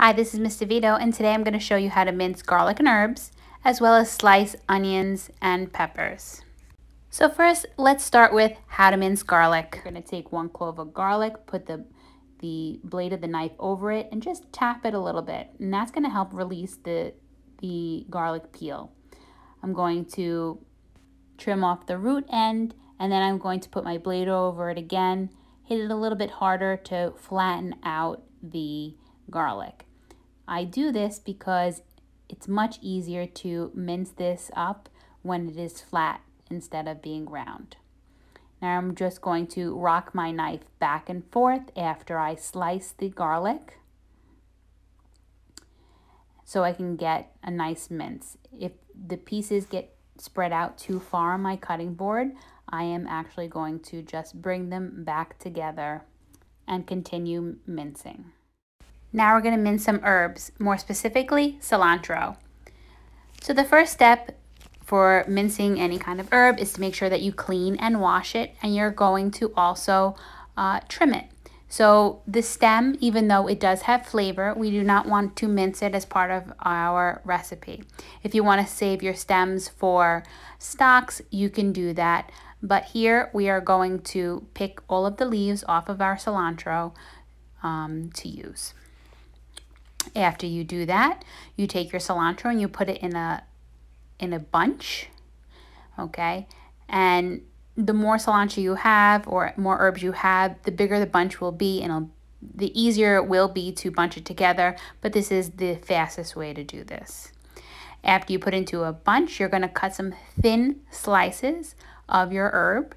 Hi, this is Miss DeVito, and today I'm going to show you how to mince garlic and herbs, as well as slice onions and peppers. So first, let's start with how to mince garlic. You're going to take 1 clove of garlic, put the blade of the knife over it, and just tap it a little bit. And that's going to help release the garlic peel. I'm going to trim off the root end, and then I'm going to put my blade over it again, hit it a little bit harder to flatten out the garlic. I do this because it's much easier to mince this up when it is flat instead of being round. Now I'm just going to rock my knife back and forth after I slice the garlic so I can get a nice mince. If the pieces get spread out too far on my cutting board, I am actually going to just bring them back together and continue mincing. Now we're going to mince some herbs, more specifically cilantro. So the first step for mincing any kind of herb is to make sure that you clean and wash it, and you're going to also trim it. So the stem, even though it does have flavor, we do not want to mince it as part of our recipe. If you want to save your stems for stocks, you can do that. But here we are going to pick all of the leaves off of our cilantro to use. After you do that, you take your cilantro and you put it in a bunch, okay? And the more cilantro you have or more herbs you have, the bigger the bunch will be, and the easier it will be to bunch it together, but this is the fastest way to do this. After you put into a bunch, you're going to cut some thin slices of your herb,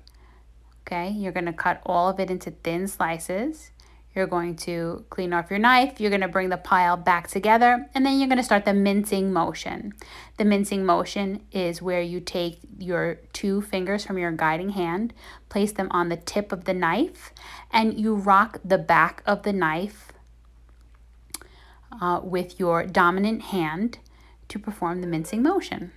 okay? You're going to cut all of it into thin slices. You're going to clean off your knife, you're going to bring the pile back together, and then you're going to start the mincing motion. The mincing motion is where you take your 2 fingers from your guiding hand, place them on the tip of the knife, and you rock the back of the knife with your dominant hand to perform the mincing motion.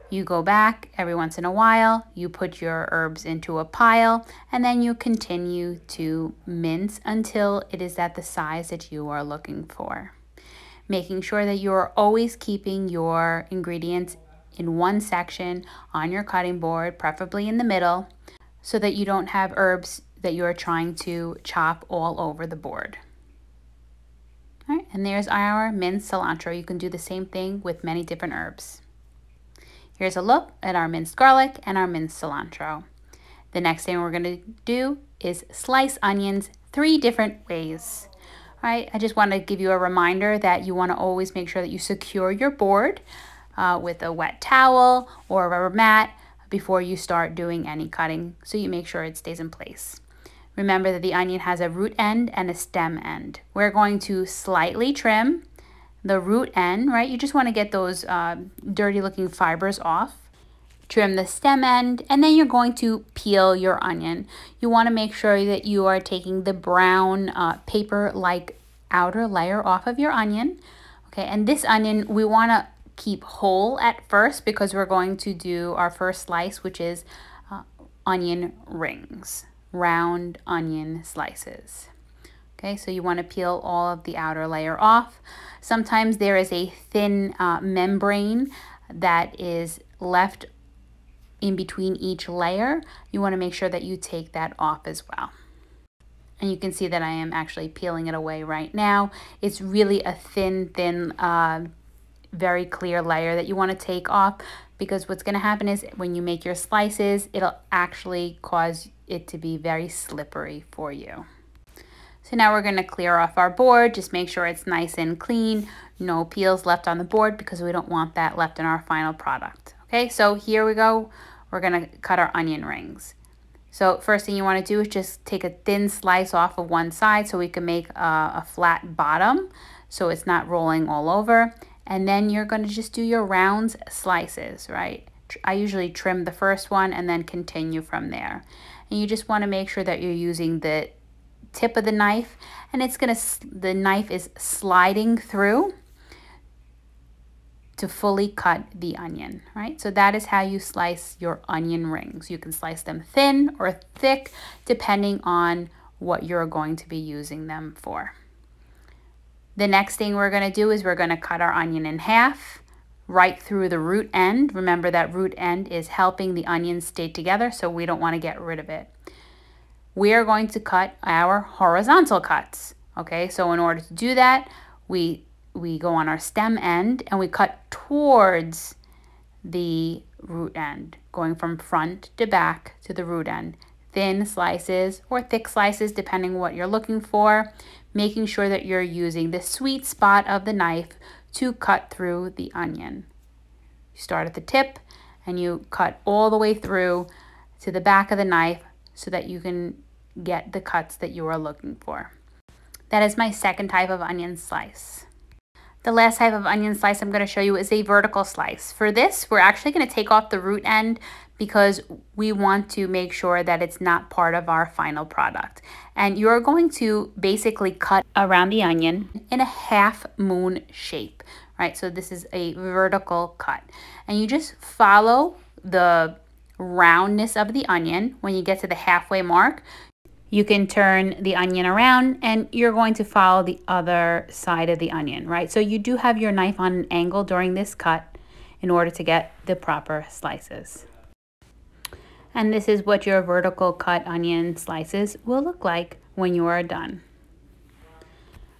You go back every once in a while, you put your herbs into a pile, and then you continue to mince until it is at the size that you are looking for. Making sure that you are always keeping your ingredients in one section on your cutting board, preferably in the middle, so that you don't have herbs that you are trying to chop all over the board. All right, and there's our minced cilantro. You can do the same thing with many different herbs. Here's a look at our minced garlic and our minced cilantro. The next thing we're going to do is slice onions 3 different ways. All right, I just want to give you a reminder that you want to always make sure that you secure your board with a wet towel or a rubber mat before you start doing any cutting, so you make sure it stays in place. Remember that the onion has a root end and a stem end. We're going to slightly trim the root end, right? You just want to get those dirty looking fibers off. Trim the stem end, and then you're going to peel your onion. You want to make sure that you are taking the brown paper-like outer layer off of your onion. Okay, and this onion we want to keep whole at first because we're going to do our first slice, which is onion rings, round onion slices. Okay, so you want to peel all of the outer layer off. Sometimes there is a thin membrane that is left in between each layer. You want to make sure that you take that off as well. And you can see that I am actually peeling it away right now. It's really a thin, very clear layer that you want to take off, because what's going to happen is when you make your slices, it'll actually cause it to be very slippery for you. So now we're going to clear off our board. Just make sure it's nice and clean. No peels left on the board because we don't want that left in our final product. Okay, so here we go. We're going to cut our onion rings. So first thing you want to do is just take a thin slice off of one side so we can make a flat bottom so it's not rolling all over. And then you're going to just do your round slices, right? I usually trim the first one and then continue from there. And you just want to make sure that you're using the tip of the knife, and the knife is sliding through to fully cut the onion, right? So that is how you slice your onion rings. You can slice them thin or thick depending on what you're going to be using them for. The next thing we're going to do is we're going to cut our onion in half right through the root end. Remember that root end is helping the onion stay together, so we don't want to get rid of it. We are going to cut our horizontal cuts. Okay, so in order to do that, we go on our stem end and we cut towards the root end, going from front to back to the root end. Thin slices or thick slices, depending what you're looking for, making sure that you're using the sweet spot of the knife to cut through the onion. You start at the tip and you cut all the way through to the back of the knife so that you can get the cuts that you are looking for. That is my second type of onion slice. The last type of onion slice I'm going to show you is a vertical slice. For this, we're actually going to take off the root end because we want to make sure that it's not part of our final product. And you're going to basically cut around the onion in a half moon shape, right? So this is a vertical cut. And you just follow the roundness of the onion. When you get to the halfway mark, you can turn the onion around and you're going to follow the other side of the onion, right? So you do have your knife on an angle during this cut in order to get the proper slices. And this is what your vertical cut onion slices will look like when you are done.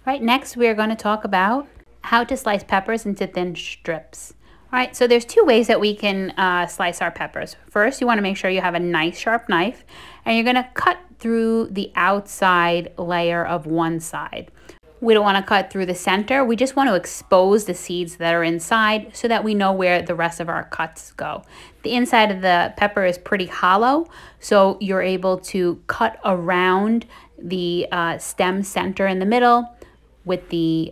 Right, next we're going to talk about how to slice peppers into thin strips. All right, so there's two ways that we can slice our peppers. First, you want to make sure you have a nice sharp knife and you're going to cut through the outside layer of one side. We don't want to cut through the center. We just want to expose the seeds that are inside so that we know where the rest of our cuts go. The inside of the pepper is pretty hollow, so you're able to cut around the stem center in the middle with the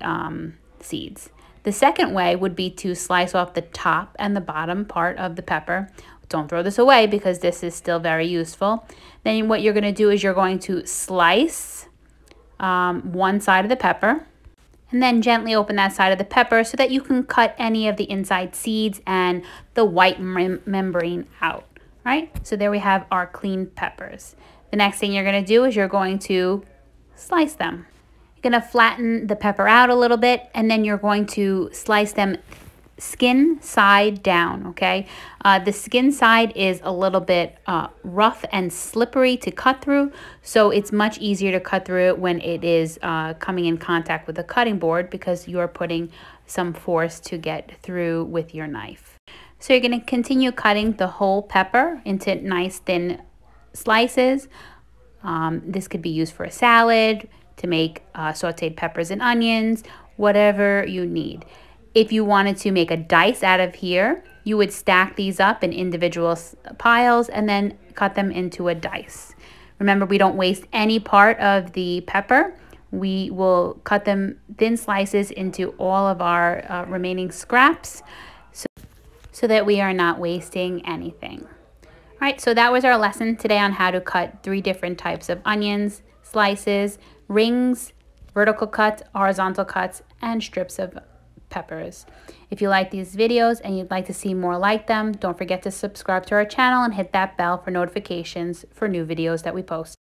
seeds. The second way would be to slice off the top and the bottom part of the pepper. Don't throw this away because this is still very useful. Then what you're going to do is you're going to slice one side of the pepper and then gently open that side of the pepper so that you can cut any of the inside seeds and the white membrane out, right? So there we have our clean peppers. The next thing you're going to do is you're going to slice them. You're going to flatten the pepper out a little bit and then you're going to slice them skin side down, okay? The skin side is a little bit rough and slippery to cut through, so it's much easier to cut through it when it is coming in contact with the cutting board because you're putting some force to get through with your knife. So you're going to continue cutting the whole pepper into nice thin slices. This could be used for a salad, to make sauteed peppers and onions, whatever you need. If you wanted to make a dice out of here, you would stack these up in individual piles and then cut them into a dice. Remember, we don't waste any part of the pepper. We will cut them thin slices into all of our remaining scraps so that we are not wasting anything. All right, so that was our lesson today on how to cut 3 different types of onions, slices, rings, vertical cuts, horizontal cuts, and strips of peppers. If you like these videos and you'd like to see more like them, don't forget to subscribe to our channel and hit that bell for notifications for new videos that we post.